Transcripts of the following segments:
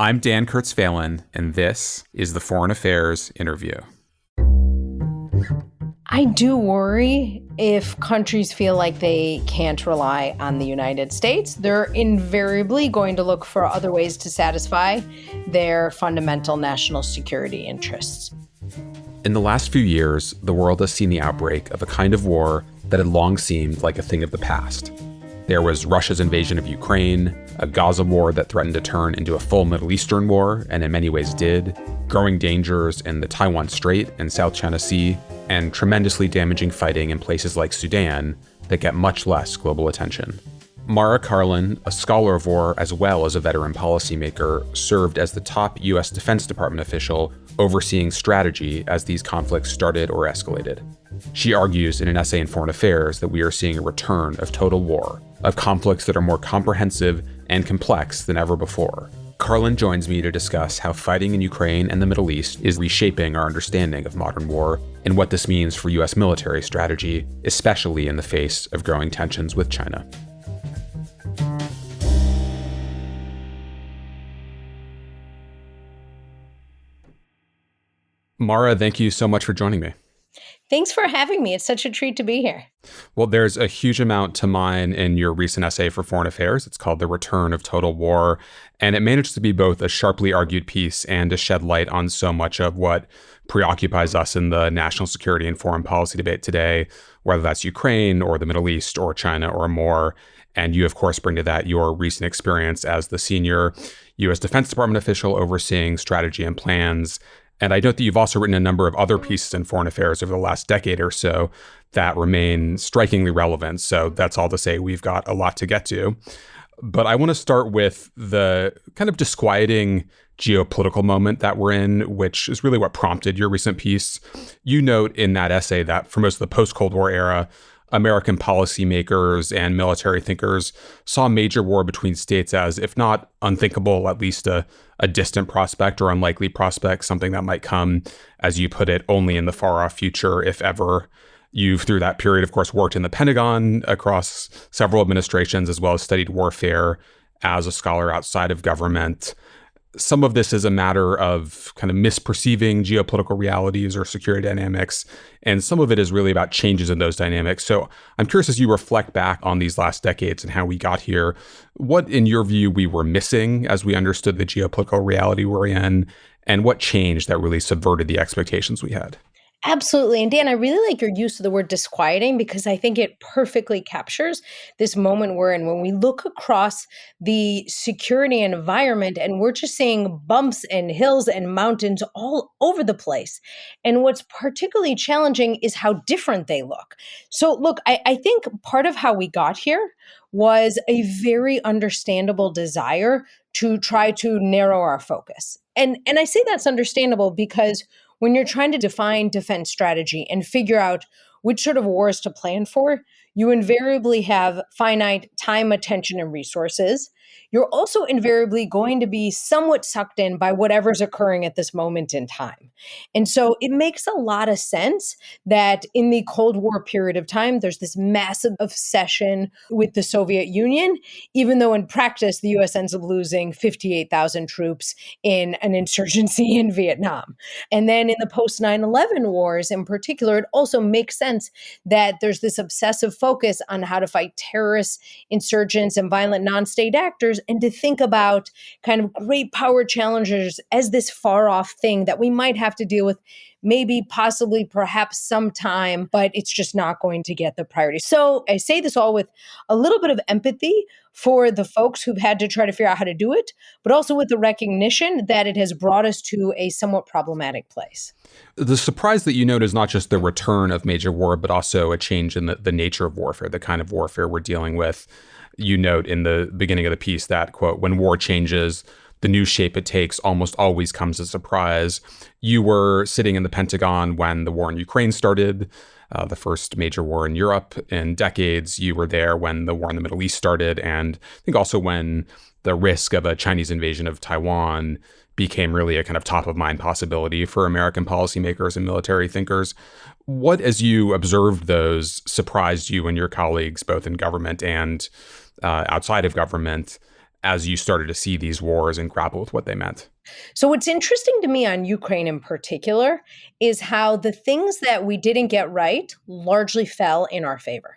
I'm Dan Kurtz-Phelan, and this is the Foreign Affairs Interview. I do worry if countries feel like they can't rely on the United States, they're invariably going to look for other ways to satisfy their fundamental national security interests. In the last few years, the world has seen the outbreak of a kind of war that had long seemed like a thing of the past. There was Russia's invasion of Ukraine, a Gaza war that threatened to turn into a full Middle Eastern war, and in many ways did, growing dangers in the Taiwan Strait and South China Sea, and tremendously damaging fighting in places like Sudan that get much less global attention. Mara Karlin, a scholar of war as well as a veteran policymaker, served as the top U.S. Defense Department official overseeing strategy as these conflicts started or escalated. She argues in an essay in Foreign Affairs that we are seeing a return of total war, of conflicts that are more comprehensive and complex than ever before. Karlin joins me to discuss how fighting in Ukraine and the Middle East is reshaping our understanding of modern war and what this means for U.S. military strategy, especially in the face of growing tensions with China. Mara, thank you so much for joining me. Thanks for having me. It's such a treat to be here. Well, there's a huge amount to mine in your recent essay for Foreign Affairs. It's called The Return of Total War, and it managed to be both a sharply argued piece and to shed light on so much of what preoccupies us in the national security and foreign policy debate today, whether that's Ukraine or the Middle East or China or more. And you, of course, bring to that your recent experience as the senior U.S. Defense Department official overseeing strategy and plans. And I note that you've also written a number of other pieces in foreign affairs over the last decade or so that remain strikingly relevant. So that's all to say we've got a lot to get to. But I want to start with the kind of disquieting geopolitical moment that we're in, which is really what prompted your recent piece. You note in that essay that for most of the post-Cold War era, American policymakers and military thinkers saw a major war between states as, if not unthinkable, at least a distant prospect or unlikely prospect, something that might come, as you put it, only in the far-off future, if ever. You've, through that period, of course, worked in the Pentagon across several administrations, as well as studied warfare as a scholar outside of government. Some of this is a matter of kind of misperceiving geopolitical realities or security dynamics, and some of it is really about changes in those dynamics. So I'm curious, as you reflect back on these last decades and how we got here, what, in your view, we were missing as we understood the geopolitical reality we're in, and what changed that really subverted the expectations we had? Absolutely. And Dan, I really like your use of the word disquieting because I think it perfectly captures this moment we're in when we look across the security environment and we're just seeing bumps and hills and mountains all over the place. And what's particularly challenging is how different they look. So look, I think part of how we got here was a very understandable desire to try to narrow our focus. And I say that's understandable because when you're trying to define defense strategy and figure out which sort of wars to plan for, you invariably have finite time, attention, and resources. You're also invariably going to be somewhat sucked in by whatever's occurring at this moment in time. And so it makes a lot of sense that in the Cold War period of time, there's this massive obsession with the Soviet Union, even though in practice, the US ends up losing 58,000 troops in an insurgency in Vietnam. And then in the post 9/11 wars in particular, it also makes sense that there's this obsessive focus on how to fight terrorists, insurgents, and violent non-state actors, and to think about kind of great power challengers as this far off thing that we might have to deal with maybe, possibly, perhaps sometime, but it's just not going to get the priority. So I say this all with a little bit of empathy for the folks who've had to try to figure out how to do it, but also with the recognition that it has brought us to a somewhat problematic place. The surprise that you note is not just the return of major war, but also a change in the nature of warfare, the kind of warfare we're dealing with. You note in the beginning of the piece that, quote, when war changes, the new shape it takes almost always comes as a surprise. You were sitting in the Pentagon when the war in Ukraine started, the first major war in Europe in decades. You were there when the war in the Middle East started, and I think also when the risk of a Chinese invasion of Taiwan became really a kind of top-of-mind possibility for American policymakers and military thinkers. What, as you observed those, surprised you and your colleagues, both in government and outside of government? as you started to see these wars and grapple with what they meant? So, what's interesting to me on Ukraine in particular is how the things that we didn't get right largely fell in our favor.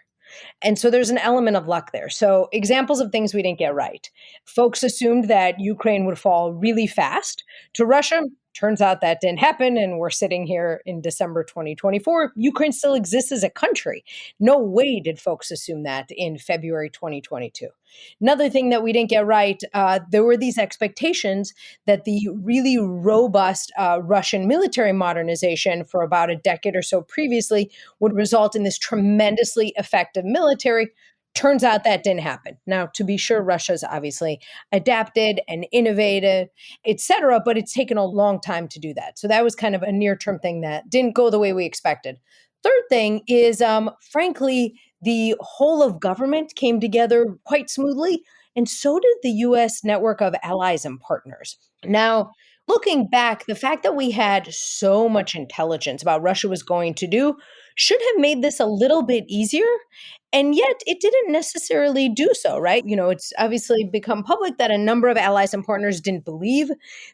And so there's an element of luck there. So, examples of things we didn't get right. Folks assumed that Ukraine would fall really fast to Russia. Turns out that didn't happen. And we're sitting here in December 2024. Ukraine still exists as a country. No way did folks assume that in February 2022. Another thing that we didn't get right, there were these expectations that the really robust Russian military modernization for about a decade or so previously would result in this tremendously effective military. Turns out that didn't happen. Now, to be sure, Russia's obviously adapted and innovated, et cetera, but it's taken a long time to do that. So that was kind of a near term thing that didn't go the way we expected. Third thing is, frankly, the whole of government came together quite smoothly, and so did the US network of allies and partners. Now, looking back, the fact that we had so much intelligence about Russia was going to do should have made this a little bit easier. And yet it didn't necessarily do so, right? It's obviously become public that a number of allies and partners didn't believe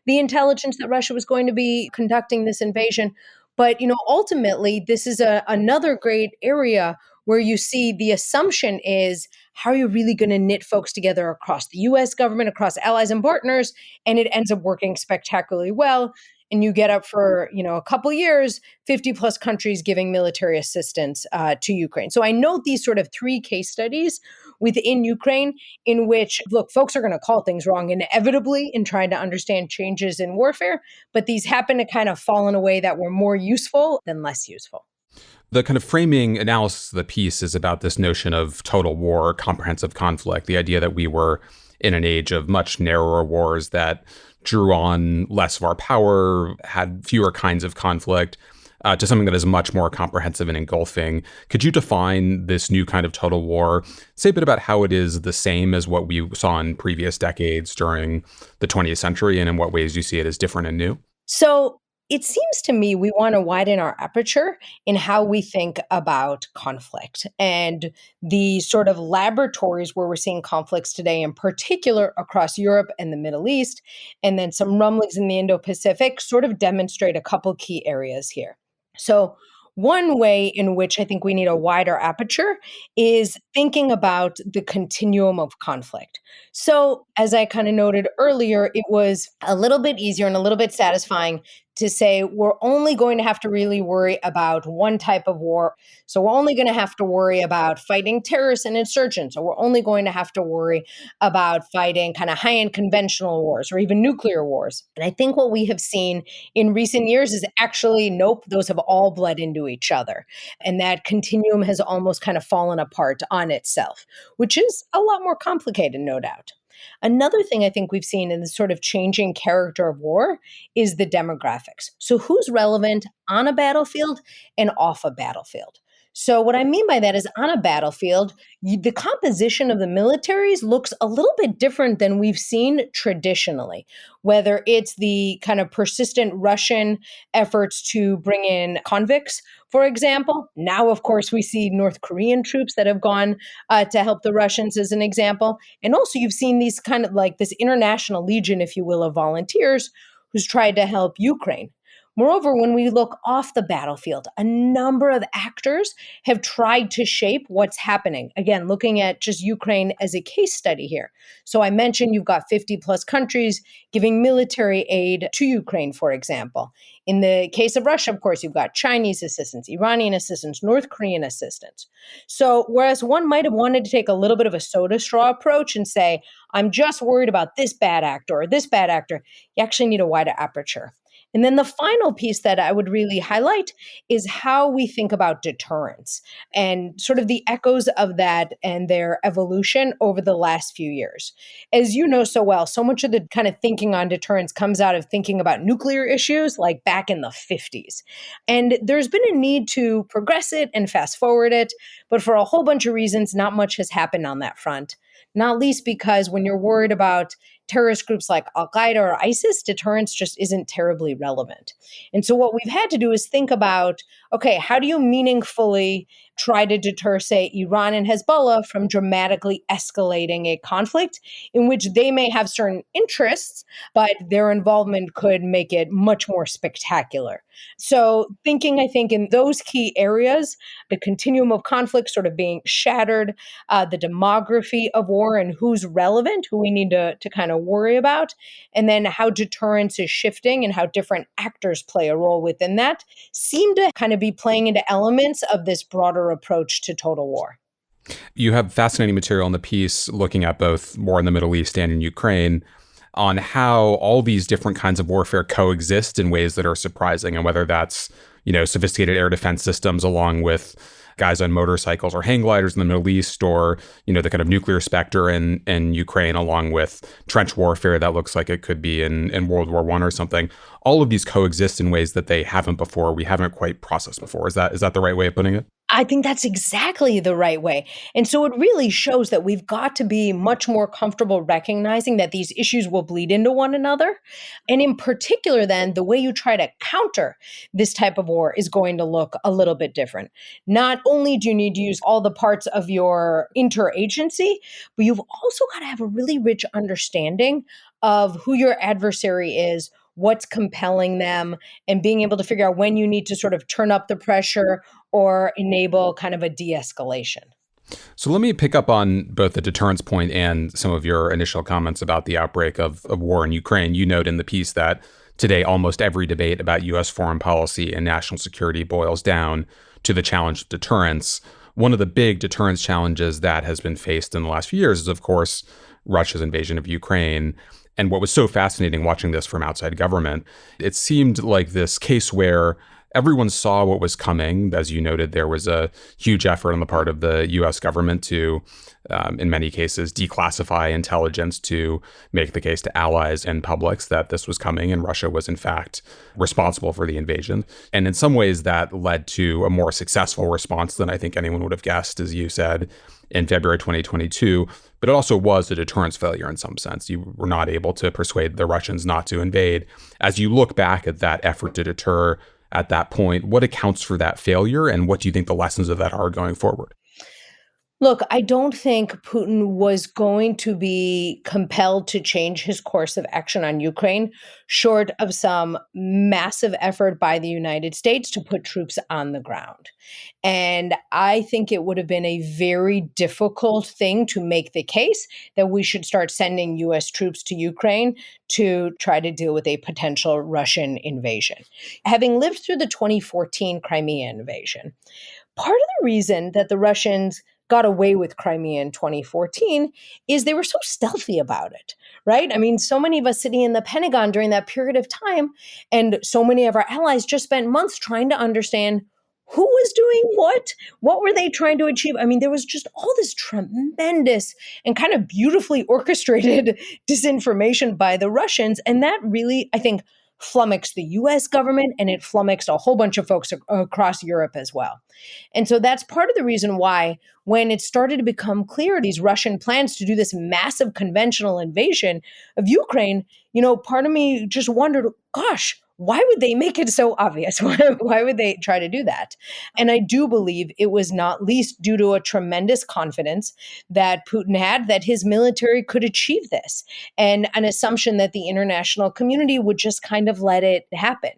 the intelligence that Russia was going to be conducting this invasion. But, ultimately, this is another great area where you see the assumption is how are you really going to knit folks together across the US government, across allies and partners? And it ends up working spectacularly well. And you get up for, a couple years, 50 plus countries giving military assistance to Ukraine. So I note these sort of three case studies within Ukraine in which, look, folks are going to call things wrong inevitably in trying to understand changes in warfare, but these happen to kind of fall in a way that were more useful than less useful. The kind of framing analysis of the piece is about this notion of total war, comprehensive conflict, the idea that we were in an age of much narrower wars that drew on less of our power, had fewer kinds of conflict, to something that is much more comprehensive and engulfing. Could you define this new kind of total war? Say a bit about how it is the same as what we saw in previous decades during the 20th century, and in what ways you see it as different and new? So it seems to me we want to widen our aperture in how we think about conflict and the sort of laboratories where we're seeing conflicts today, in particular across Europe and the Middle East, and then some rumblings in the Indo-Pacific sort of demonstrate a couple key areas here. So one way in which I think we need a wider aperture is thinking about the continuum of conflict. So, as I kind of noted earlier, it was a little bit easier and a little bit satisfying to say we're only going to have to really worry about one type of war. So, we're only going to have to worry about fighting terrorists and insurgents, or we're only going to have to worry about fighting kind of high end conventional wars or even nuclear wars. And I think what we have seen in recent years is actually, nope, those have all bled into each other. And that continuum has almost kind of fallen apart on itself, which is a lot more complicated, no doubt. Another thing I think we've seen in the sort of changing character of war is the demographics. So, who's relevant on a battlefield and off a battlefield? So, what I mean by that is on a battlefield, the composition of the militaries looks a little bit different than we've seen traditionally, whether it's the kind of persistent Russian efforts to bring in convicts, for example. Now, of course, we see North Korean troops that have gone to help the Russians as an example. And also, you've seen these kind of like this international legion, if you will, of volunteers who's tried to help Ukraine. Moreover, when we look off the battlefield, a number of actors have tried to shape what's happening. Again, looking at just Ukraine as a case study here. So I mentioned you've got 50 plus countries giving military aid to Ukraine, for example. In the case of Russia, of course, you've got Chinese assistance, Iranian assistance, North Korean assistance. So whereas one might have wanted to take a little bit of a soda straw approach and say, I'm just worried about this bad actor or this bad actor, you actually need a wider aperture. And then the final piece that I would really highlight is how we think about deterrence and sort of the echoes of that and their evolution over the last few years. As you know so well, so much of the kind of thinking on deterrence comes out of thinking about nuclear issues like back in the 50s. And there's been a need to progress it and fast forward it, but for a whole bunch of reasons, not much has happened on that front. Not least because when you're worried about terrorist groups like Al-Qaeda or ISIS, deterrence just isn't terribly relevant. And so what we've had to do is think about, okay, how do you meaningfully try to deter, say, Iran and Hezbollah from dramatically escalating a conflict in which they may have certain interests, but their involvement could make it much more spectacular. So, thinking, I think, in those key areas, the continuum of conflict sort of being shattered, the demography of war and who's relevant, who we need to kind of worry about, and then how deterrence is shifting and how different actors play a role within that, seem to kind of be playing into elements of this broader approach to total war. You have fascinating material in the piece looking at both war in the Middle East and in Ukraine on how all these different kinds of warfare coexist in ways that are surprising, and whether that's, sophisticated air defense systems along with guys on motorcycles or hang gliders in the Middle East, or, the kind of nuclear specter in Ukraine, along with trench warfare that looks like it could be in World War I or something. All of these coexist in ways that they haven't before. We haven't quite processed before. Is that the right way of putting it? I think that's exactly the right way. And so it really shows that we've got to be much more comfortable recognizing that these issues will bleed into one another. And in particular, then, the way you try to counter this type of war is going to look a little bit different. Not only do you need to use all the parts of your interagency, but you've also got to have a really rich understanding of who your adversary is, what's compelling them, and being able to figure out when you need to sort of turn up the pressure or enable kind of a de-escalation. So let me pick up on both the deterrence point and some of your initial comments about the outbreak of war in Ukraine. You note in the piece that today almost every debate about U.S. foreign policy and national security boils down to the challenge of deterrence. One of the big deterrence challenges that has been faced in the last few years is, of course, Russia's invasion of Ukraine. And what was so fascinating watching this from outside government, it seemed like this case where everyone saw what was coming. As you noted, there was a huge effort on the part of the U.S. government to, in many cases, declassify intelligence to make the case to allies and publics that this was coming and Russia was, in fact, responsible for the invasion. And in some ways, that led to a more successful response than I think anyone would have guessed, as you said, in February 2022. But it also was a deterrence failure in some sense. You were not able to persuade the Russians not to invade. As you look back at that effort to deter at that point, what accounts for that failure, and what do you think the lessons of that are going forward? Look, I don't think Putin was going to be compelled to change his course of action on Ukraine, short of some massive effort by the United States to put troops on the ground. And I think it would have been a very difficult thing to make the case that we should start sending US troops to Ukraine to try to deal with a potential Russian invasion. Having lived through the 2014 Crimea invasion, part of the reason that the Russians got away with Crimea in 2014 is they were so stealthy about it, right? I mean, so many of us sitting in the Pentagon during that period of time, and so many of our allies just spent months trying to understand who was doing what were they trying to achieve. I mean, there was just all this tremendous and kind of beautifully orchestrated disinformation by the Russians. And that really, I think, flummoxed the US government, and it flummoxed a whole bunch of folks across Europe as well. And so that's part of the reason why, when it started to become clear these Russian plans to do this massive conventional invasion of Ukraine, part of me just wondered, gosh, why would they make it so obvious? Why would they try to do that? And I do believe it was not least due to a tremendous confidence that Putin had that his military could achieve this, and an assumption that the international community would just kind of let it happen.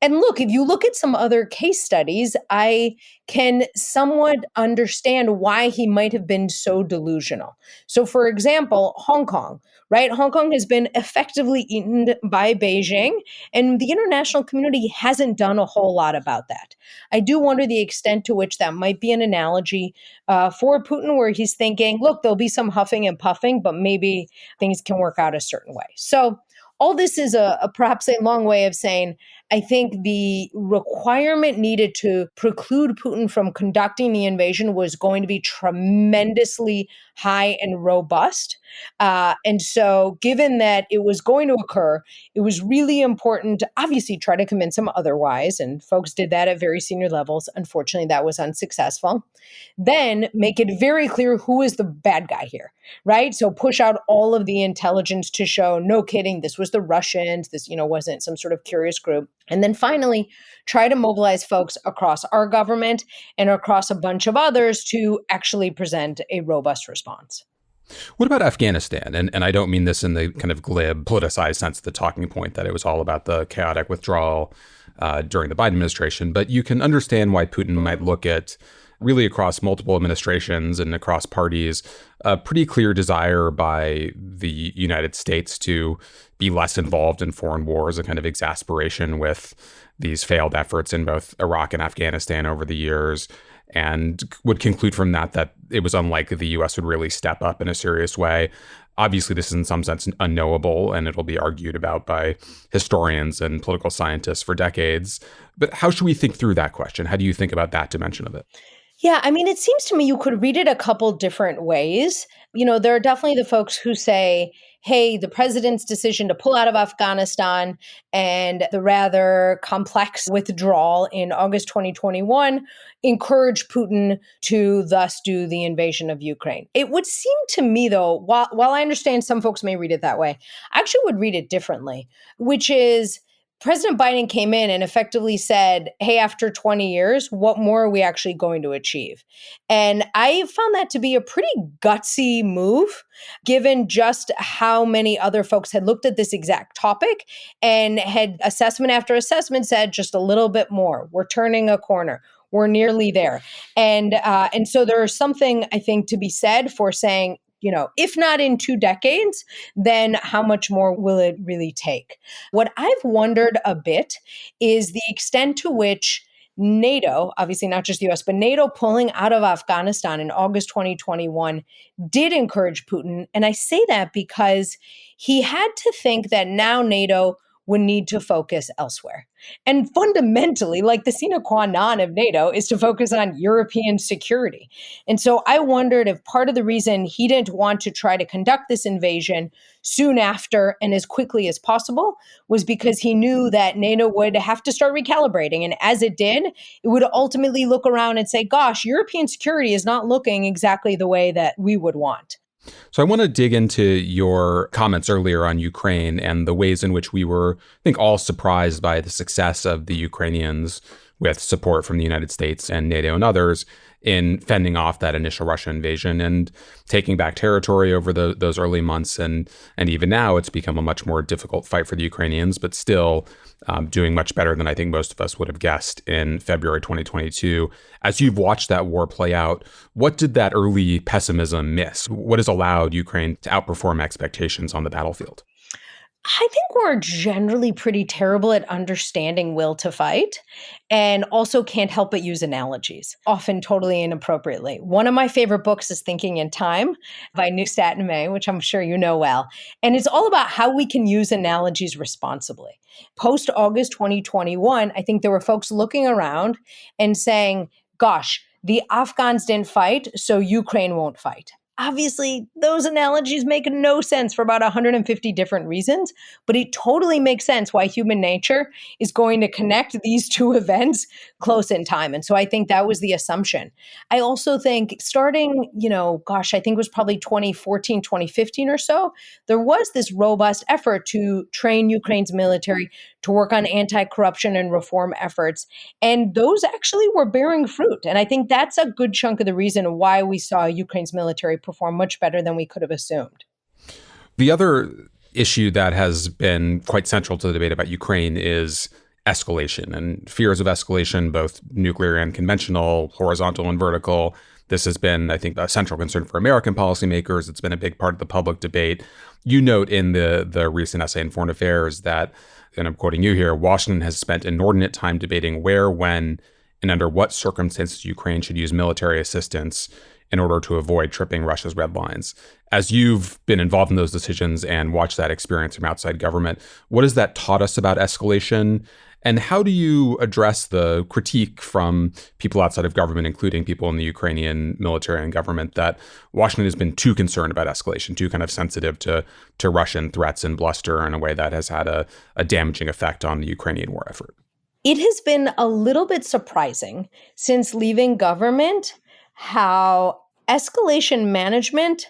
And look, if you look at some other case studies, I can somewhat understand why he might have been so delusional. So, for example, Hong Kong, right? Hong Kong has been effectively eaten by Beijing, and the international community hasn't done a whole lot about that. I do wonder the extent to which that might be an analogy for Putin, where he's thinking, look, there'll be some huffing and puffing, but maybe things can work out a certain way. So, all this is a perhaps a long way of saying, I think the requirement needed to preclude Putin from conducting the invasion was going to be tremendously high and robust. And so, given that it was going to occur, it was really important to obviously try to convince him otherwise. And folks did that at very senior levels. Unfortunately, that was unsuccessful. Then make it very clear who is the bad guy here, right? So push out all of the intelligence to show, no kidding, this was the Russians. This, wasn't some sort of curious group. And then finally, try to mobilize folks across our government and across a bunch of others to actually present a robust response. What about Afghanistan? And I don't mean this in the kind of glib, politicized sense of the talking point that it was all about the chaotic withdrawal during the Biden administration. But you can understand why Putin might look at, really across multiple administrations and across parties, a pretty clear desire by the United States to be less involved in foreign wars, a kind of exasperation with these failed efforts in both Iraq and Afghanistan over the years, and would conclude from that it was unlikely the U.S. would really step up in a serious way. Obviously, this is in some sense unknowable, and it'll be argued about by historians and political scientists for decades. But how should we think through that question? How do you think about that dimension of it? Yeah, I mean, it seems to me you could read it a couple different ways. There are definitely the folks who say, hey, the president's decision to pull out of Afghanistan and the rather complex withdrawal in August 2021 encouraged Putin to thus do the invasion of Ukraine. It would seem to me, though, while I understand some folks may read it that way, I actually would read it differently, which is, President Biden came in and effectively said, hey, after 20 years, what more are we actually going to achieve? And I found that to be a pretty gutsy move, given just how many other folks had looked at this exact topic and had assessment after assessment said just a little bit more. We're turning a corner. We're nearly there. And so there's something, I think, to be said for saying, if not in 2 decades, then how much more will it really take? What I've wondered a bit is the extent to which NATO, obviously not just the US, but NATO pulling out of Afghanistan in August 2021 did encourage Putin. And I say that because he had to think that now NATO would need to focus elsewhere. And fundamentally, like the sine qua non of NATO is to focus on European security. And so I wondered if part of the reason he didn't want to try to conduct this invasion soon after and as quickly as possible was because he knew that NATO would have to start recalibrating. And as it did, it would ultimately look around and say, gosh, European security is not looking exactly the way that we would want. So I want to dig into your comments earlier on Ukraine and the ways in which we were, I think, all surprised by the success of the Ukrainians with support from the United States and NATO and others in fending off that initial Russian invasion and taking back territory over those early months. And even now, it's become a much more difficult fight for the Ukrainians, but still doing much better than I think most of us would have guessed in February 2022. As you've watched that war play out, what did that early pessimism miss? What has allowed Ukraine to outperform expectations on the battlefield? I think we're generally pretty terrible at understanding will to fight and also can't help but use analogies, often totally inappropriately. One of my favorite books is Thinking in Time by Neustadt and May, which I'm sure you know well. And it's all about how we can use analogies responsibly. Post-August 2021, I think there were folks looking around and saying, gosh, the Afghans didn't fight, so Ukraine won't fight. Obviously, those analogies make no sense for about 150 different reasons, but it totally makes sense why human nature is going to connect these two events close in time. And so I think that was the assumption. I also think starting, I think it was probably 2014, 2015 or so, there was this robust effort to train Ukraine's military to work on anti-corruption and reform efforts. And those actually were bearing fruit. And I think that's a good chunk of the reason why we saw Ukraine's military perform much better than we could have assumed. The other issue that has been quite central to the debate about Ukraine is escalation and fears of escalation, both nuclear and conventional, horizontal and vertical. This has been, I think, a central concern for American policymakers. It's been a big part of the public debate. You note in the recent essay in Foreign Affairs that, and I'm quoting you here, Washington has spent inordinate time debating where, when, and under what circumstances Ukraine should use military assistance in order to avoid tripping Russia's red lines. As you've been involved in those decisions and watched that experience from outside government, what has that taught us about escalation? And how do you address the critique from people outside of government, including people in the Ukrainian military and government, that Washington has been too concerned about escalation, too kind of sensitive to Russian threats and bluster in a way that has had a damaging effect on the Ukrainian war effort? It has been a little bit surprising since leaving government how escalation management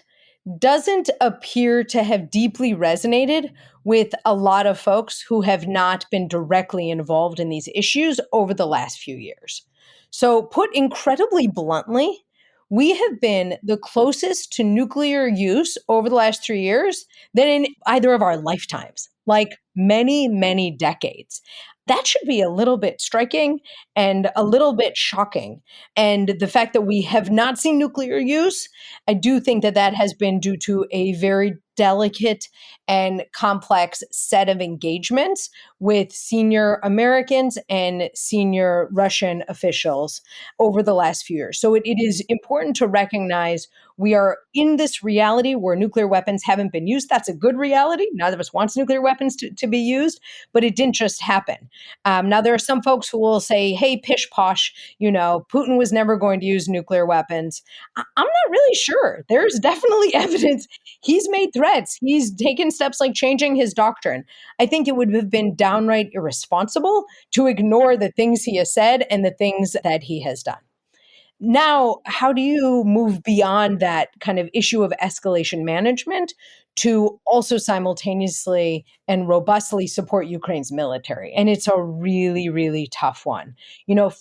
doesn't appear to have deeply resonated with a lot of folks who have not been directly involved in these issues over the last few years. So, put incredibly bluntly, we have been the closest to nuclear use over the last 3 years than in either of our lifetimes, like many, many decades. That should be a little bit striking and a little bit shocking. And the fact that we have not seen nuclear use, I do think that that has been due to a very delicate and complex set of engagements with senior Americans and senior Russian officials over the last few years. So it is important to recognize we are in this reality where nuclear weapons haven't been used. That's a good reality. Neither of us wants nuclear weapons to be used, but it didn't just happen. Now, there are some folks who will say, hey, pish posh, Putin was never going to use nuclear weapons. I'm not really sure. There's definitely evidence. He's made threats. He's taken steps like changing his doctrine. I think it would have been downright irresponsible to ignore the things he has said and the things that he has done. Now, how do you move beyond that kind of issue of escalation management to also simultaneously and robustly support Ukraine's military? And it's a really, really tough one.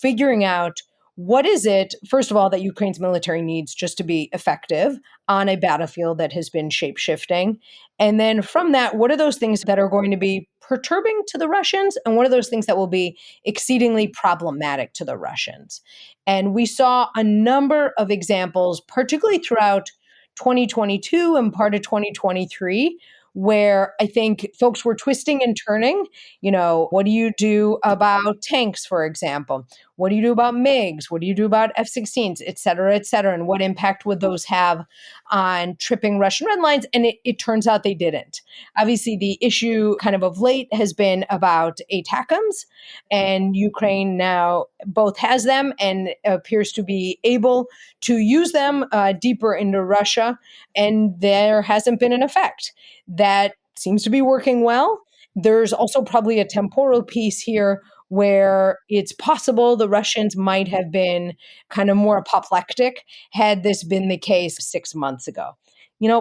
Figuring out what is it, first of all, that Ukraine's military needs just to be effective on a battlefield that has been shape-shifting? And then from that, what are those things that are going to be perturbing to the Russians? And what are those things that will be exceedingly problematic to the Russians? And we saw a number of examples, particularly throughout 2022 and part of 2023, where I think folks were twisting and turning. What do you do about tanks, for example? What do you do about MiGs? What do you do about F-16s, et cetera, et cetera? And what impact would those have on tripping Russian red lines? And it turns out they didn't. Obviously, the issue kind of late has been about ATACMS, and Ukraine now both has them and appears to be able to use them deeper into Russia, and there hasn't been an effect. That seems to be working well. There's also probably a temporal piece here where it's possible the Russians might have been kind of more apoplectic had this been the case 6 months ago.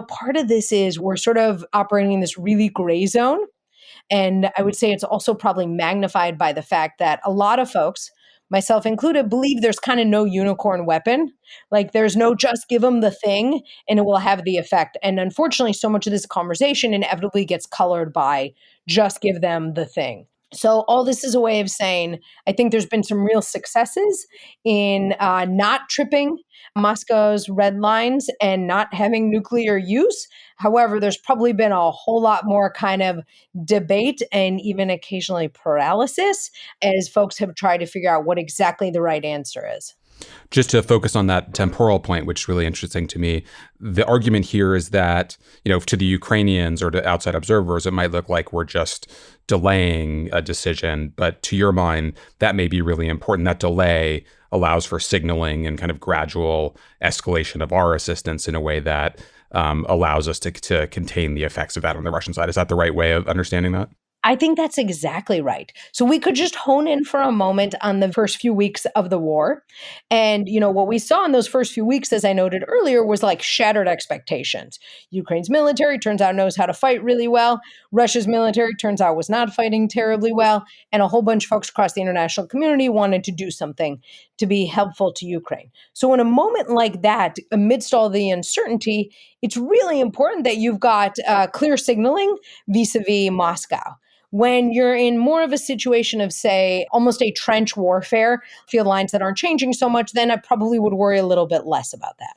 Part of this is we're sort of operating in this really gray zone. And I would say it's also probably magnified by the fact that a lot of folks, myself included, believe there's kind of no unicorn weapon. Like there's no just give them the thing and it will have the effect. And unfortunately, so much of this conversation inevitably gets colored by just give them the thing. So all this is a way of saying, I think there's been some real successes in not tripping Moscow's red lines and not having nuclear use. However, there's probably been a whole lot more kind of debate and even occasionally paralysis as folks have tried to figure out what exactly the right answer is. Just to focus on that temporal point, which is really interesting to me, the argument here is that, to the Ukrainians or to outside observers, it might look like we're just delaying a decision. But to your mind, that may be really important. That delay allows for signaling and kind of gradual escalation of our assistance in a way that allows us to contain the effects of that on the Russian side. Is that the right way of understanding that? I think that's exactly right. So we could just hone in for a moment on the first few weeks of the war. And, what we saw in those first few weeks, as I noted earlier, was like shattered expectations. Ukraine's military turns out knows how to fight really well. Russia's military turns out was not fighting terribly well. And a whole bunch of folks across the international community wanted to do something to be helpful to Ukraine. So in a moment like that, amidst all the uncertainty, it's really important that you've got clear signaling vis-a-vis Moscow. When you're in more of a situation of, say, almost a trench warfare, field lines that aren't changing so much, then I probably would worry a little bit less about that.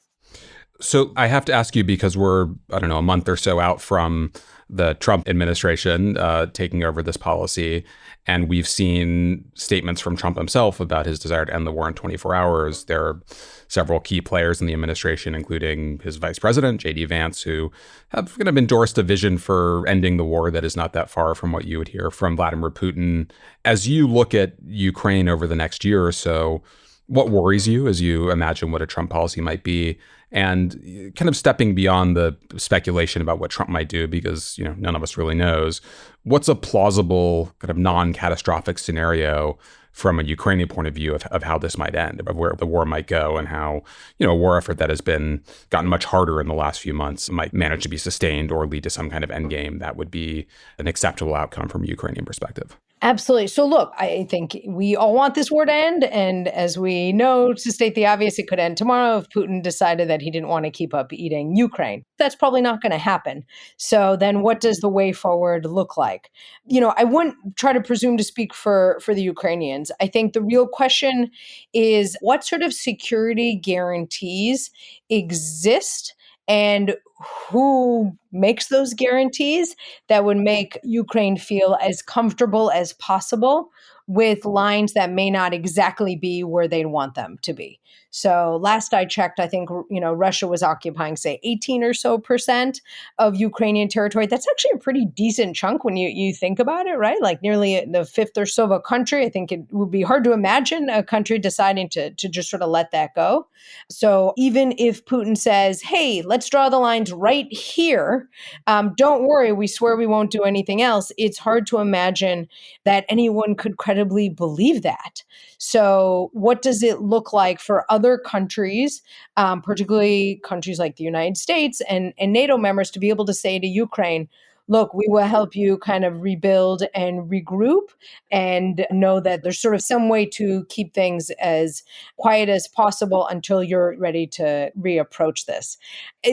So I have to ask you, because we're, a month or so out from the Trump administration taking over this policy. And we've seen statements from Trump himself about his desire to end the war in 24 hours. There are several key players in the administration, including his vice president, J.D. Vance, who have kind of endorsed a vision for ending the war that is not that far from what you would hear from Vladimir Putin. As you look at Ukraine over the next year or so, what worries you as you imagine what a Trump policy might be? And kind of stepping beyond the speculation about what Trump might do, because none of us really knows, what's a plausible kind of non-catastrophic scenario from a Ukrainian point of view of how this might end, of where the war might go, and how a war effort that has gotten much harder in the last few months might manage to be sustained or lead to some kind of end game that would be an acceptable outcome from a Ukrainian perspective? Absolutely. So look, I think we all want this war to end. And as we know, to state the obvious, it could end tomorrow if Putin decided that he didn't want to keep up eating Ukraine. That's probably not going to happen. So then what does the way forward look like? I wouldn't try to presume to speak for the Ukrainians. I think the real question is what sort of security guarantees exist and who makes those guarantees that would make Ukraine feel as comfortable as possible with lines that may not exactly be where they'd want them to be. So last I checked, I think, Russia was occupying, say, 18 or so percent of Ukrainian territory. That's actually a pretty decent chunk when you think about it, right? Like nearly the fifth or so of a country. I think it would be hard to imagine a country deciding to just sort of let that go. So even if Putin says, hey, let's draw the lines right here, don't worry, we swear we won't do anything else, it's hard to imagine that anyone could credibly believe that. So what does it look like for other countries, particularly countries like the United States and NATO members, to be able to say to Ukraine, look, we will help you kind of rebuild and regroup and know that there's sort of some way to keep things as quiet as possible until you're ready to reapproach this.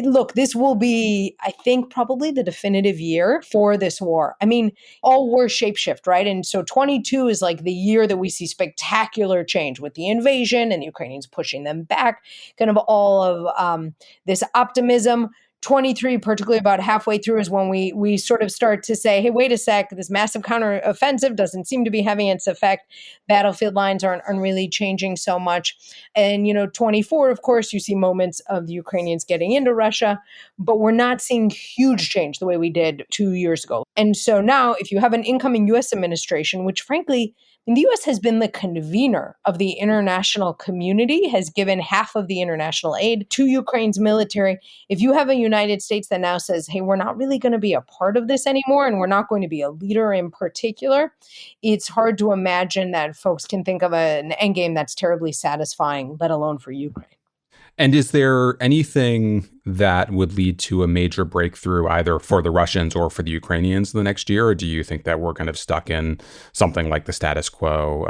Look, this will be, I think, probably the definitive year for this war. I mean, all wars shapeshift, right? And so 22 is like the year that we see spectacular change with the invasion and the Ukrainians pushing them back, kind of all of this optimism. 23, particularly about halfway through, is when we sort of start to say, hey, wait a sec, this massive counteroffensive doesn't seem to be having its effect. Battlefield lines aren't really changing so much. And, 24, of course, you see moments of the Ukrainians getting into Russia, but we're not seeing huge change the way we did 2 years ago. And so now, if you have an incoming U.S. administration, which frankly, and the U.S. has been the convener of the international community, has given half of the international aid to Ukraine's military. If you have a United States that now says, hey, we're not really going to be a part of this anymore, and we're not going to be a leader in particular, it's hard to imagine that folks can think of an endgame that's terribly satisfying, let alone for Ukraine. And is there anything that would lead to a major breakthrough either for the Russians or for the Ukrainians in the next year? Or do you think that we're kind of stuck in something like the status quo?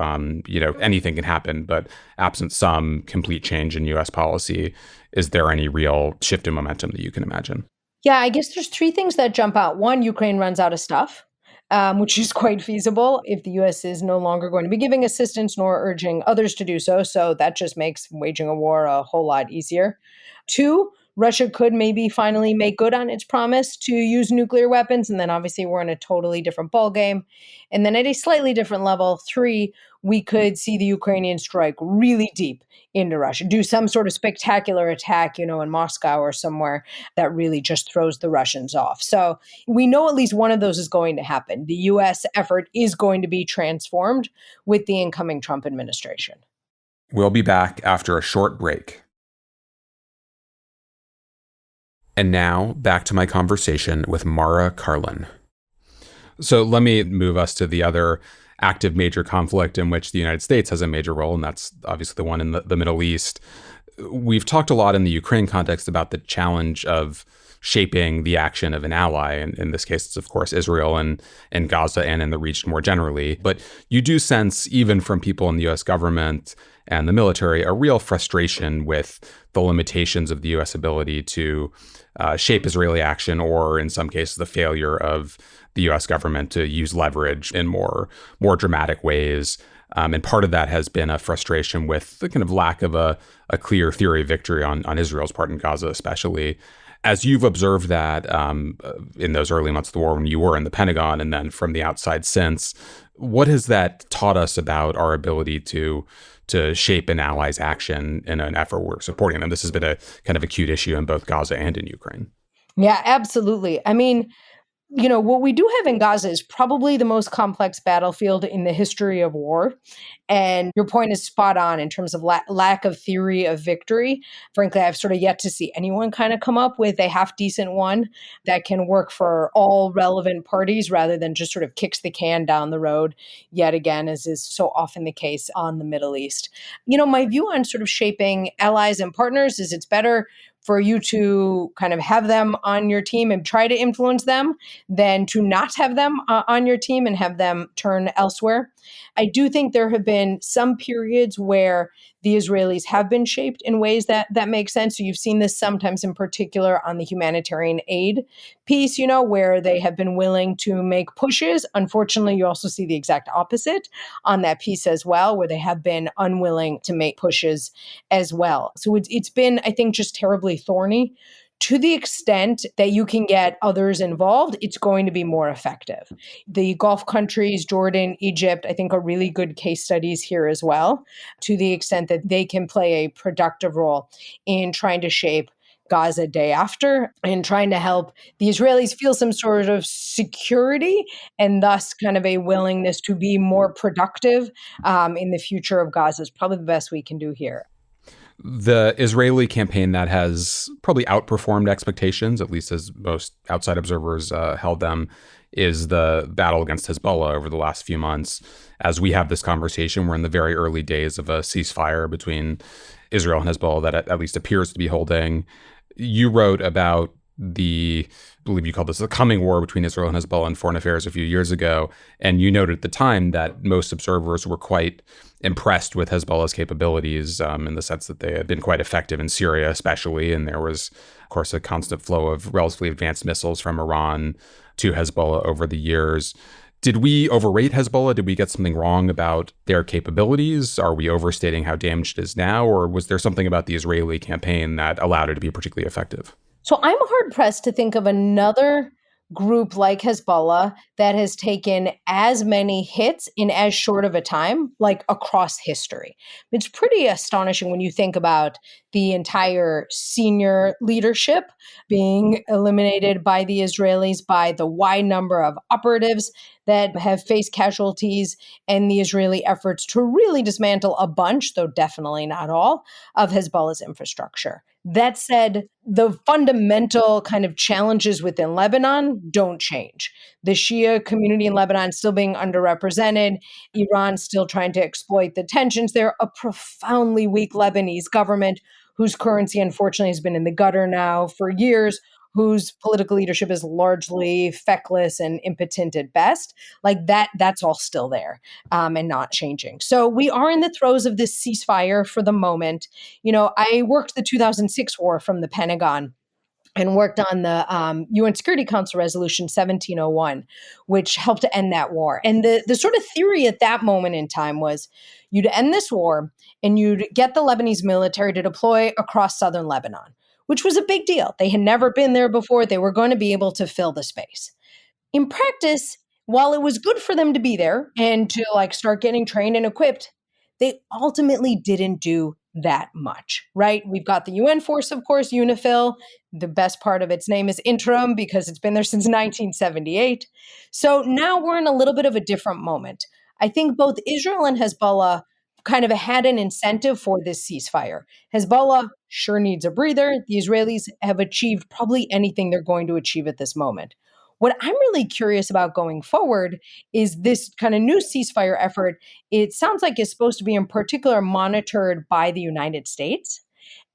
Anything can happen, but absent some complete change in U.S. policy, is there any real shift in momentum that you can imagine? Yeah, I guess there's three things that jump out. One, Ukraine runs out of stuff. Which is quite feasible if the U.S. is no longer going to be giving assistance nor urging others to do so. So that just makes waging a war a whole lot easier. Two, Russia could maybe finally make good on its promise to use nuclear weapons. And then obviously we're in a totally different ballgame. And then at a slightly different level, three, we could see the Ukrainians strike really deep into Russia, do some sort of spectacular attack, in Moscow or somewhere that really just throws the Russians off. So we know at least one of those is going to happen. The U.S. effort is going to be transformed with the incoming Trump administration. We'll be back after a short break. And now back to my conversation with Mara Karlin. So let me move us to the other active major conflict in which the United States has a major role, and that's obviously the one in the Middle East. We've talked a lot in the Ukraine context about the challenge of shaping the action of an ally. And in this case, it's of course Israel and Gaza and in the region more generally. But you do sense, even from people in the US government and the military, a real frustration with the limitations of the US ability to shape Israeli action, or in some cases, the failure of the US government to use leverage in more dramatic ways. And part of that has been a frustration with the kind of lack of a clear theory of victory on Israel's part in Gaza, especially. As you've observed that in those early months of the war when you were in the Pentagon and then from the outside since, what has that taught us about our ability to shape an ally's action in an effort we're supporting them? This has been a kind of acute issue in both Gaza and in Ukraine. Yeah, absolutely. I mean, what we do have in Gaza is probably the most complex battlefield in the history of war. And your point is spot on in terms of lack of theory of victory. Frankly, I've sort of yet to see anyone kind of come up with a half decent one that can work for all relevant parties rather than just sort of kicks the can down the road yet again, as is so often the case on the Middle East. My view on sort of shaping allies and partners is it's better for you to kind of have them on your team and try to influence them than to not have them on your team and have them turn elsewhere. I do think there have been some periods where the Israelis have been shaped in ways that make sense. So you've seen this sometimes in particular on the humanitarian aid piece, where they have been willing to make pushes. Unfortunately, you also see the exact opposite on that piece as well, where they have been unwilling to make pushes as well. So it's been, I think, just terribly thorny. To the extent that you can get others involved, it's going to be more effective. The Gulf countries, Jordan, Egypt, I think are really good case studies here as well, to the extent that they can play a productive role in trying to shape Gaza day after and trying to help the Israelis feel some sort of security and thus kind of a willingness to be more productive in the future of Gaza is probably the best we can do here. The Israeli campaign that has probably outperformed expectations, at least as most outside observers held them, is the battle against Hezbollah over the last few months. As we have this conversation, we're in the very early days of a ceasefire between Israel and Hezbollah that at least appears to be holding. You wrote about I believe you called this the coming war between Israel and Hezbollah in Foreign Affairs a few years ago. And you noted at the time that most observers were quite impressed with Hezbollah's capabilities in the sense that they had been quite effective in Syria, especially. And there was, of course, a constant flow of relatively advanced missiles from Iran to Hezbollah over the years. Did we overrate Hezbollah? Did we get something wrong about their capabilities? Are we overstating how damaged it is now? Or was there something about the Israeli campaign that allowed it to be particularly effective? So I'm hard pressed to think of another group like Hezbollah that has taken as many hits in as short of a time, like across history. It's pretty astonishing when you think about the entire senior leadership being eliminated by the Israelis, by the wide number of operatives that have faced casualties, and the Israeli efforts to really dismantle a bunch, though definitely not all, of Hezbollah's infrastructure. That said, the fundamental kind of challenges within Lebanon don't change. The Shia community in Lebanon still being underrepresented, Iran still trying to exploit the tensions there, a profoundly weak Lebanese government whose currency unfortunately has been in the gutter now for years, whose political leadership is largely feckless and impotent at best. Like that's all still there and not changing. So we are in the throes of this ceasefire for the moment. I worked the 2006 war from the Pentagon and worked on the UN Security Council Resolution 1701, which helped to end that war. And the sort of theory at that moment in time was you'd end this war and you'd get the Lebanese military to deploy across southern Lebanon, which was a big deal. They had never been there before. They were going to be able to fill the space. In practice, while it was good for them to be there and to start getting trained and equipped, they ultimately didn't do that much, right? We've got the UN force, of course, UNIFIL. The best part of its name is interim because it's been there since 1978. So now we're in a little bit of a different moment. I think both Israel and Hezbollah kind of had an incentive for this ceasefire. Hezbollah sure needs a breather. The Israelis have achieved probably anything they're going to achieve at this moment. What I'm really curious about going forward is this kind of new ceasefire effort. It sounds like it's supposed to be in particular monitored by the United States.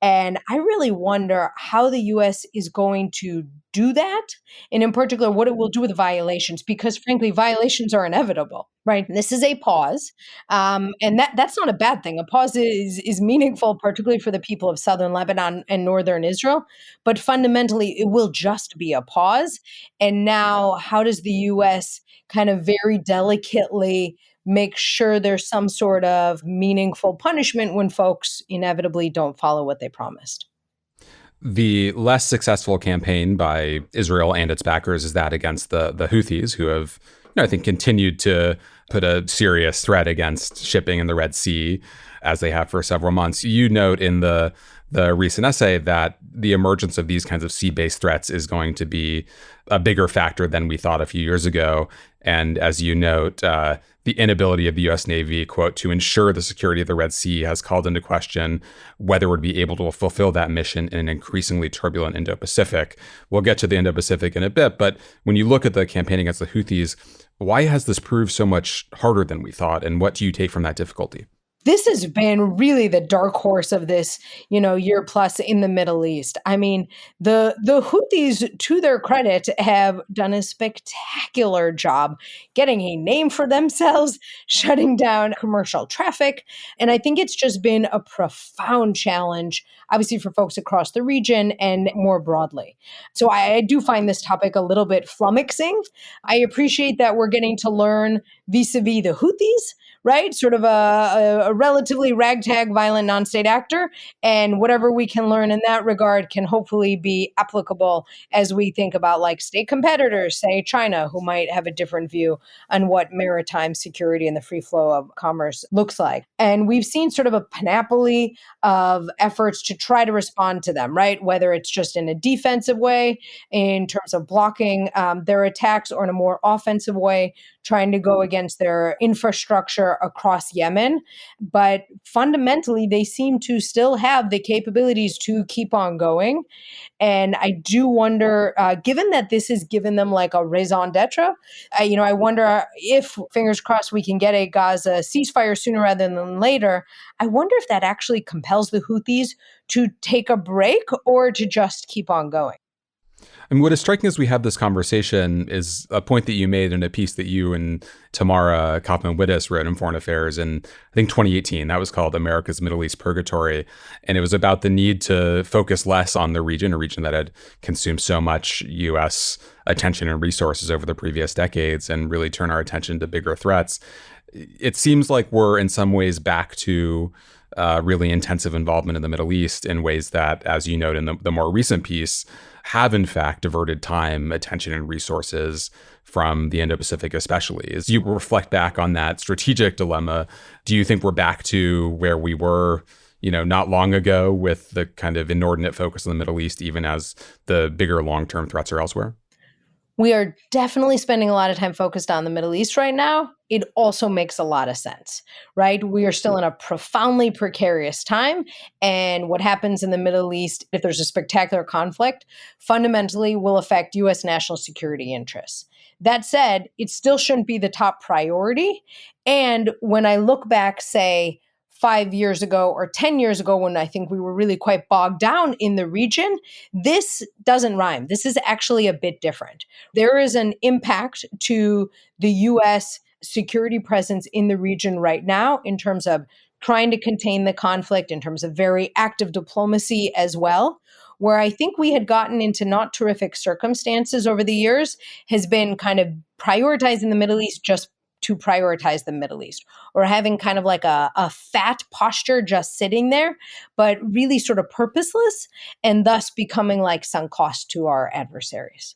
And I really wonder how the US is going to do that, and in particular, what it will do with violations, because frankly, violations are inevitable, right? This is a pause, and that's not a bad thing. A pause is meaningful, particularly for the people of southern Lebanon and northern Israel, but fundamentally, it will just be a pause. And now, how does the US kind of very delicately make sure there's some sort of meaningful punishment when folks inevitably don't follow what they promised? The less successful campaign by Israel and its backers is that against the Houthis, who have, I think, continued to put a serious threat against shipping in the Red Sea, as they have for several months. You note in the recent essay that the emergence of these kinds of sea-based threats is going to be a bigger factor than we thought a few years ago. And as you note, the inability of the U.S. Navy, quote, to ensure the security of the Red Sea has called into question whether it would be able to fulfill that mission in an increasingly turbulent Indo-Pacific. We'll get to the Indo-Pacific in a bit, but when you look at the campaign against the Houthis, why has this proved so much harder than we thought? And what do you take from that difficulty? This has been really the dark horse of this, year plus in the Middle East. I mean, the Houthis, to their credit, have done a spectacular job getting a name for themselves, shutting down commercial traffic. And I think it's just been a profound challenge, obviously, for folks across the region and more broadly. So I do find this topic a little bit flummoxing. I appreciate that we're getting to learn vis-a-vis the Houthis, right? Sort of a relatively ragtag, violent non-state actor. And whatever we can learn in that regard can hopefully be applicable as we think about like state competitors, say China, who might have a different view on what maritime security and the free flow of commerce looks like. And we've seen sort of a panoply of efforts to try to respond to them, right? Whether it's just in a defensive way, in terms of blocking their attacks, or in a more offensive way, trying to go against their infrastructure across Yemen. But fundamentally, they seem to still have the capabilities to keep on going. And I do wonder, given that this has given them like a raison d'etre, I wonder if, fingers crossed, we can get a Gaza ceasefire sooner rather than later. I wonder if that actually compels the Houthis to take a break or to just keep on going. And what is striking as we have this conversation is a point that you made in a piece that you and Tamara Kaufman-Wittes wrote in Foreign Affairs in, I think, 2018. That was called America's Middle East Purgatory. And it was about the need to focus less on the region, a region that had consumed so much U.S. attention and resources over the previous decades, and really turn our attention to bigger threats. It seems like we're in some ways back to really intensive involvement in the Middle East in ways that, as you note in the more recent piece, have in fact diverted time, attention, and resources from the Indo-Pacific especially. As you reflect back on that strategic dilemma, do you think we're back to where we were, not long ago, with the kind of inordinate focus on the Middle East, even as the bigger long-term threats are elsewhere? We are definitely spending a lot of time focused on the Middle East right now. It also makes a lot of sense, right? We are still in a profoundly precarious time. And what happens in the Middle East, if there's a spectacular conflict, fundamentally will affect U.S. national security interests. That said, it still shouldn't be the top priority. And when I look back, say, 5 years ago or 10 years ago, when I think we were really quite bogged down in the region, this doesn't rhyme. This is actually a bit different. There is an impact to the US security presence in the region right now in terms of trying to contain the conflict, in terms of very active diplomacy as well. Where I think we had gotten into not terrific circumstances over the years has been kind of prioritizing the Middle East just to prioritize the Middle East, or having kind of like a fat posture just sitting there, but really sort of purposeless, and thus becoming like sunk cost to our adversaries.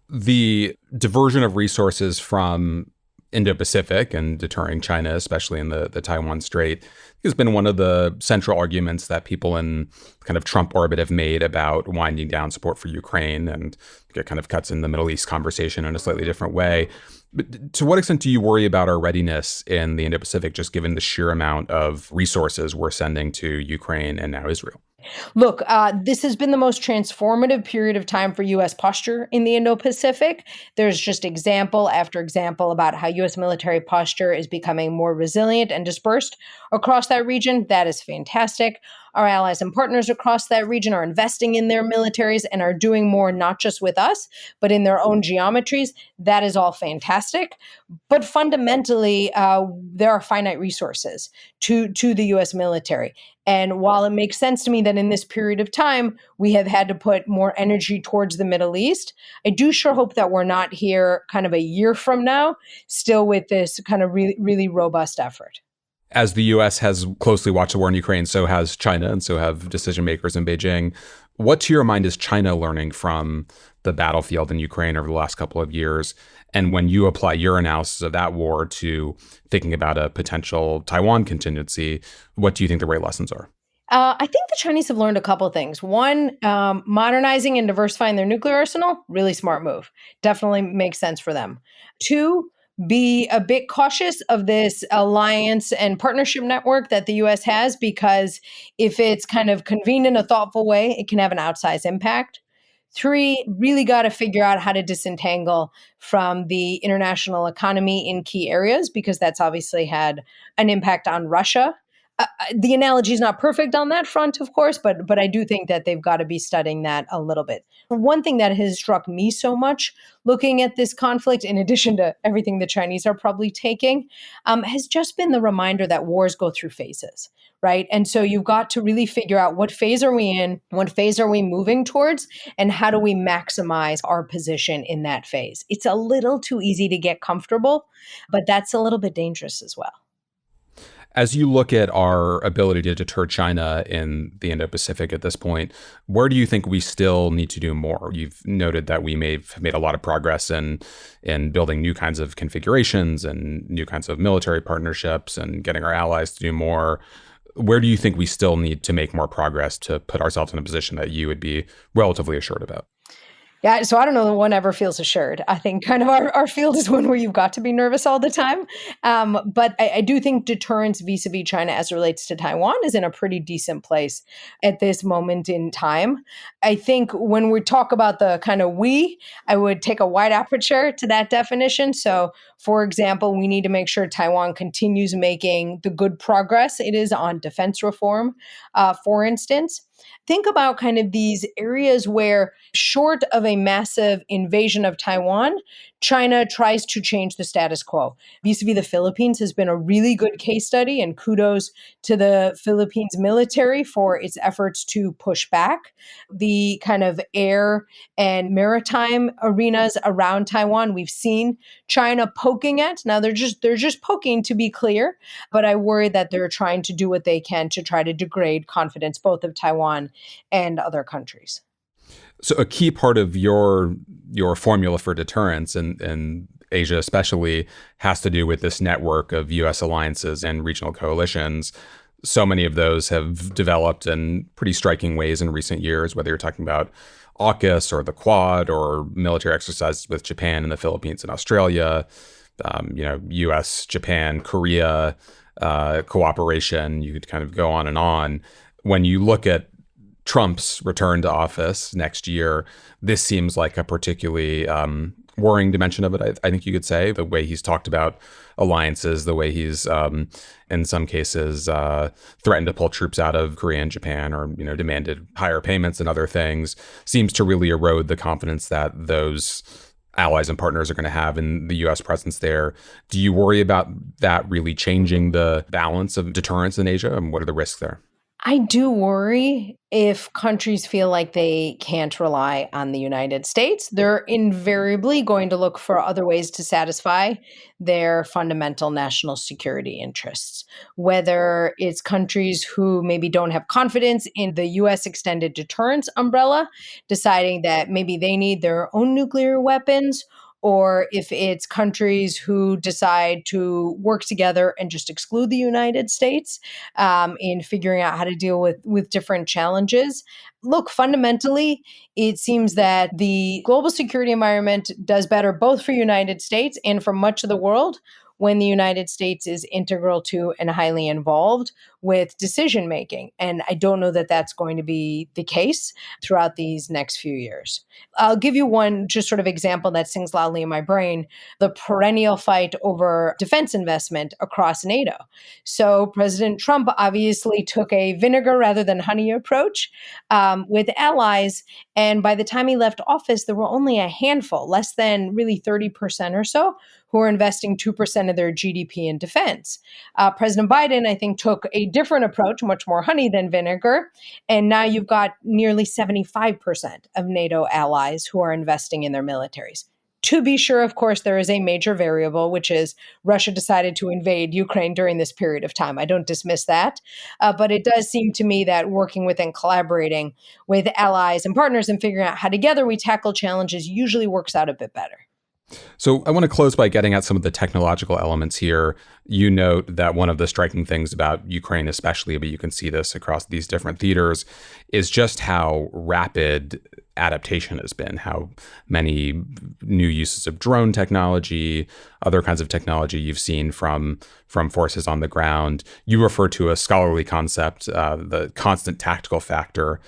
The diversion of resources from Indo-Pacific and deterring China, especially in the Taiwan Strait, has been one of the central arguments that people in kind of Trump orbit have made about winding down support for Ukraine, and it kind of cuts in the Middle East conversation in a slightly different way. But to what extent do you worry about our readiness in the Indo-Pacific, just given the sheer amount of resources we're sending to Ukraine and now Israel? Look, this has been the most transformative period of time for U.S. posture in the Indo-Pacific. There's just example after example about how U.S. military posture is becoming more resilient and dispersed across that region. That is fantastic. Our allies and partners across that region are investing in their militaries and are doing more, not just with us, but in their own geometries. That is all fantastic. But fundamentally, there are finite resources to the U.S. military. And while it makes sense to me that in this period of time, we have had to put more energy towards the Middle East, I do sure hope that we're not here kind of a year from now, still with this kind of really, really robust effort. As the US has closely watched the war in Ukraine, so has China, and so have decision makers in Beijing. What, to your mind, is China learning from the battlefield in Ukraine over the last couple of years? And when you apply your analysis of that war to thinking about a potential Taiwan contingency, what do you think the right lessons are? I think the Chinese have learned a couple things. One, modernizing and diversifying their nuclear arsenal, really smart move. Definitely makes sense for them. Two, be a bit cautious of this alliance and partnership network that the US has, because if it's kind of convened in a thoughtful way, it can have an outsized impact. Three, really got to figure out how to disentangle from the international economy in key areas, because that's obviously had an impact on Russia. The analogy is not perfect on that front, of course, but I do think that they've got to be studying that a little bit. One thing that has struck me so much looking at this conflict, in addition to everything the Chinese are probably taking, has just been the reminder that wars go through phases, right? And so you've got to really figure out what phase are we in, what phase are we moving towards, and how do we maximize our position in that phase. It's a little too easy to get comfortable, but that's a little bit dangerous as well. As you look at our ability to deter China in the Indo-Pacific at this point, where do you think we still need to do more? You've noted that we may have made a lot of progress in building new kinds of configurations and new kinds of military partnerships and getting our allies to do more. Where do you think we still need to make more progress to put ourselves in a position that you would be relatively assured about? Yeah, so I don't know that one ever feels assured. I think kind of our field is one where you've got to be nervous all the time. But I do think deterrence vis-a-vis China as it relates to Taiwan is in a pretty decent place at this moment in time. I think when we talk about the kind of we, I would take a wide aperture to that definition. So, for example, we need to make sure Taiwan continues making the good progress it is on defense reform, for instance. Think about kind of these areas where, short of a massive invasion of Taiwan, China tries to change the status quo. Vis-a-vis the Philippines has been a really good case study, and kudos to the Philippines military for its efforts to push back. The kind of air and maritime arenas around Taiwan, we've seen China poking at. Now they're just poking, to be clear, but I worry that they're trying to do what they can to try to degrade confidence both of Taiwan and other countries. So a key part of your formula for deterrence and Asia especially has to do with this network of US alliances and regional coalitions. So many of those have developed in pretty striking ways in recent years, whether you're talking about AUKUS or the Quad or military exercises with Japan and the Philippines and Australia, US, Japan, Korea, cooperation. You could kind of go on and on. When you look at Trump's return to office next year, this seems like a particularly worrying dimension of it. I think you could say the way he's talked about alliances, the way he's in some cases threatened to pull troops out of Korea and Japan, or demanded higher payments and other things, seems to really erode the confidence that those allies and partners are going to have in the U.S. presence there. Do you worry about that really changing the balance of deterrence in Asia, and what are the risks there? I do worry if countries feel like they can't rely on the United States. They're invariably going to look for other ways to satisfy their fundamental national security interests. Whether it's countries who maybe don't have confidence in the US extended deterrence umbrella, deciding that maybe they need their own nuclear weapons, or if it's countries who decide to work together and just exclude the United States in figuring out how to deal with different challenges. Look, fundamentally, it seems that the global security environment does better both for United States and for much of the world when the United States is integral to and highly involved with decision making. And I don't know that that's going to be the case throughout these next few years. I'll give you one just sort of example that sings loudly in my brain: the perennial fight over defense investment across NATO. So President Trump obviously took a vinegar rather than honey approach with allies. And by the time he left office, there were only a handful, less than really 30% or so, who are investing 2% of their GDP in defense. President Biden, I think, took a different approach, much more honey than vinegar. And now you've got nearly 75% of NATO allies who are investing in their militaries. To be sure, of course, there is a major variable, which is Russia decided to invade Ukraine during this period of time. I don't dismiss that. But it does seem to me that working with and collaborating with allies and partners and figuring out how together we tackle challenges usually works out a bit better. So I want to close by getting at some of the technological elements here. You note that one of the striking things about Ukraine especially, but you can see this across these different theaters, is just how rapid adaptation has been, how many new uses of drone technology, other kinds of technology you've seen from forces on the ground. You refer to a scholarly concept, the constant tactical factor,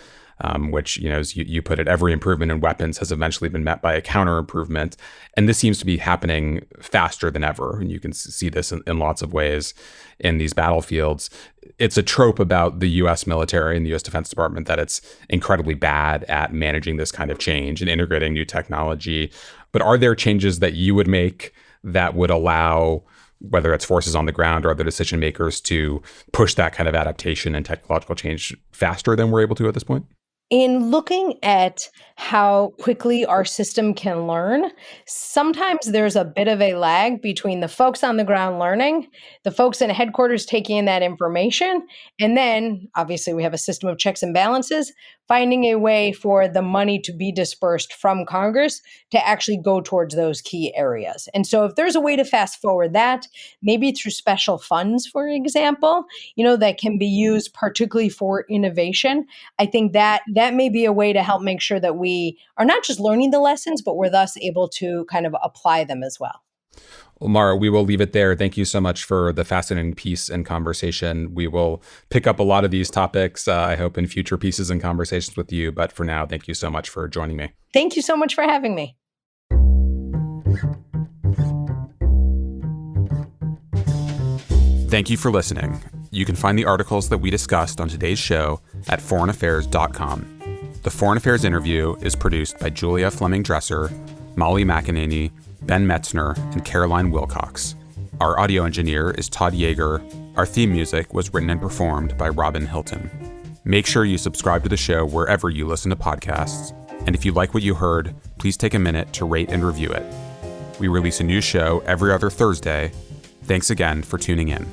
which, as you put it, every improvement in weapons has eventually been met by a counter improvement. And this seems to be happening faster than ever. And you can see this in lots of ways in these battlefields. It's a trope about the U.S. military and the U.S. Defense Department that it's incredibly bad at managing this kind of change and integrating new technology. But are there changes that you would make that would allow, whether it's forces on the ground or other decision makers, to push that kind of adaptation and technological change faster than we're able to at this point? In looking at how quickly our system can learn, sometimes there's a bit of a lag between the folks on the ground learning, the folks in headquarters taking in that information, and then obviously we have a system of checks and balances, finding a way for the money to be dispersed from Congress to actually go towards those key areas. And so if there's a way to fast forward that, maybe through special funds, for example, that can be used particularly for innovation, I think that may be a way to help make sure that we are not just learning the lessons, but we're thus able to kind of apply them as well. Well, Mara, we will leave it there. Thank you so much for the fascinating piece and conversation. We will pick up a lot of these topics, I hope, in future pieces and conversations with you. But for now, thank you so much for joining me. Thank you so much for having me. Thank you for listening. You can find the articles that we discussed on today's show at foreignaffairs.com. The Foreign Affairs interview is produced by Julia Fleming-Dresser, Molly McEnany, Ben Metzner, and Caroline Wilcox. Our audio engineer is Todd Yeager. Our theme music was written and performed by Robin Hilton. Make sure you subscribe to the show wherever you listen to podcasts. And if you like what you heard, please take a minute to rate and review it. We release a new show every other Thursday. Thanks again for tuning in.